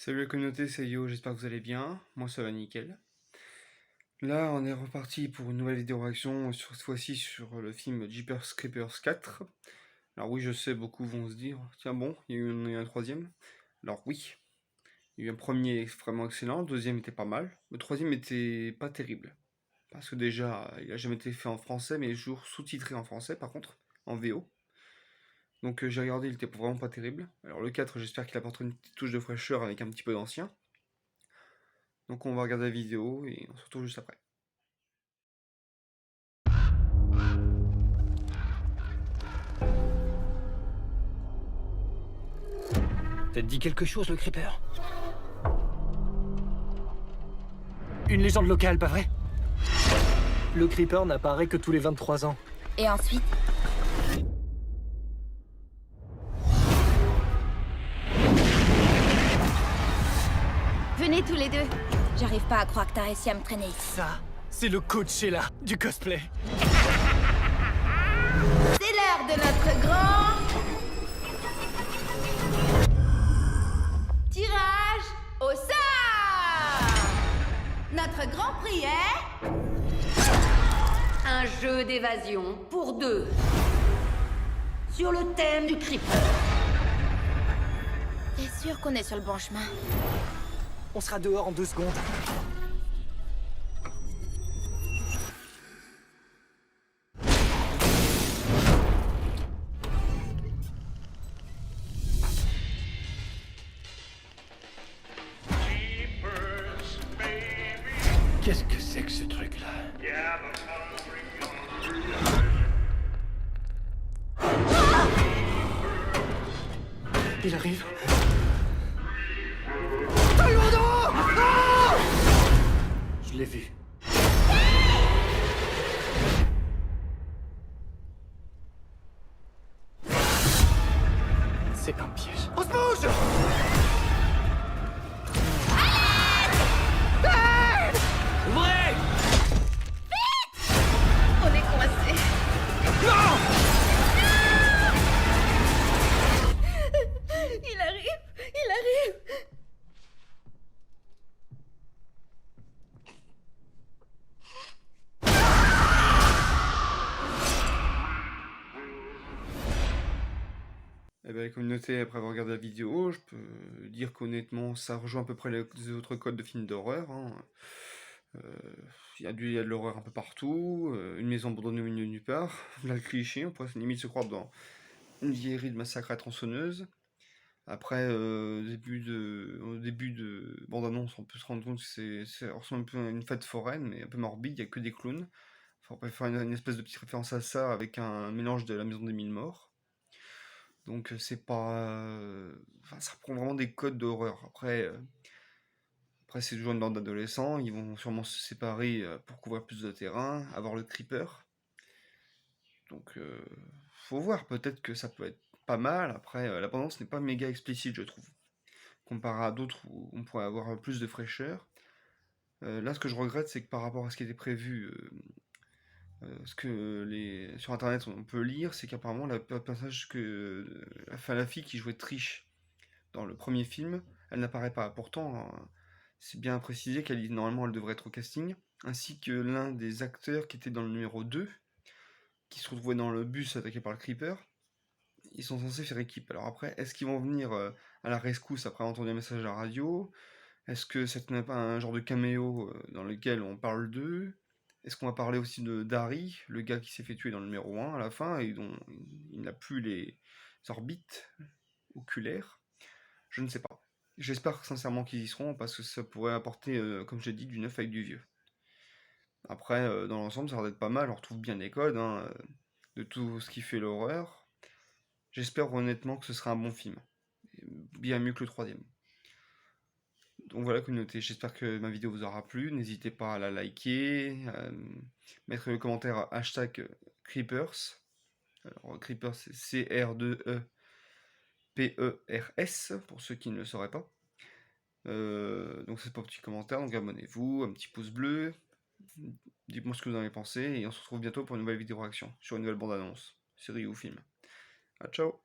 Salut la communauté, c'est Yo, j'espère que vous allez bien. Moi ça va nickel. Là, on est reparti pour une nouvelle vidéo réaction, cette fois-ci sur le film Jeepers Creepers 4. Alors oui, je sais, beaucoup vont se dire, tiens bon, il y a eu un troisième. Alors oui, il y a eu un premier vraiment excellent, le deuxième était pas mal, le troisième était pas terrible. Parce que déjà, il a jamais été fait en français, mais toujours sous-titré en français par contre, en VO. Donc j'ai regardé, il était vraiment pas terrible. Alors le 4, j'espère qu'il apportera une petite touche de fraîcheur avec un petit peu d'ancien. Donc on va regarder la vidéo et on se retrouve juste après. Ça te dit quelque chose, le Creeper? Une légende locale, pas vrai? Le Creeper n'apparaît que tous les 23 ans. Et ensuite, venez tous les deux. J'arrive pas à croire que t'as réussi à me traîner ici. Ça, c'est le Coachella du cosplay. C'est l'heure de notre grand tirage au sort. Notre grand prix est Un jeu d'évasion pour deux. Sur le thème du Creeper. T'es sûr qu'on est sur le bon chemin? On sera dehors en 2 secondes. Qu'est-ce que c'est que ce truc-là? Il arrive. Je l'ai vu. C'est un piège. On se bouge! Ouvrez! On est coincés. Il arrive, il arrive. Eh ben, la communauté, après avoir regardé la vidéo, je peux dire qu'honnêtement, ça rejoint à peu près les autres codes de films d'horreur, hein. Il y a de l'horreur un peu partout, une maison abandonnée au milieu de nulle part, là le cliché, on pourrait limite se croire dans une vieillerie de massacre à tronçonneuse. Après, au début de bande-annonce, on peut se rendre compte que ça ressemble un peu à une fête foraine, mais un peu morbide, il n'y a que des clowns. Enfin, on peut faire une espèce de petite référence à ça avec un mélange de la maison des mille morts. Donc c'est pas... Enfin, ça reprend vraiment des codes d'horreur. Après c'est toujours une bande d'adolescents, ils vont sûrement se séparer pour couvrir plus de terrain, avoir le creeper. Donc faut voir, peut-être que ça peut être pas mal. Après, la bande-annonce n'est pas méga explicite, je trouve. Comparé à d'autres où on pourrait avoir plus de fraîcheur. Là, ce que je regrette, c'est que par rapport à ce qui était prévu, sur internet on peut lire, c'est qu'apparemment le personnage la fille qui jouait Trish dans le premier film, elle n'apparaît pas. Pourtant, c'est bien précisé normalement elle devrait être au casting, ainsi que l'un des acteurs qui était dans le numéro 2, qui se retrouvait dans le bus attaqué par le creeper. Ils sont censés faire équipe. Alors après, est-ce qu'ils vont venir à la rescousse après avoir entendu un message à la radio? Est-ce que ça n'est pas un genre de caméo dans lequel on parle d'eux? Est-ce qu'on va parler aussi de Dari, le gars qui s'est fait tuer dans le numéro 1 à la fin et dont il n'a plus les orbites oculaires? Je ne sais pas. J'espère sincèrement qu'ils y seront parce que ça pourrait apporter, comme je l'ai dit, du neuf avec du vieux. Après, dans l'ensemble, ça va être pas mal, on retrouve bien les codes hein, de tout ce qui fait l'horreur. J'espère honnêtement que ce sera un bon film. Bien mieux que le troisième. Donc voilà communauté, j'espère que ma vidéo vous aura plu. N'hésitez pas à la liker, à mettre le commentaire hashtag Creepers. Alors Creepers c'est C-R-2-E-P-E-R-S pour ceux qui ne le sauraient pas. Donc c'est pas un petit commentaire, donc abonnez-vous, un petit pouce bleu. Dites-moi ce que vous en avez pensé et on se retrouve bientôt pour une nouvelle vidéo réaction sur une nouvelle bande-annonce, série ou film. Ah, ciao!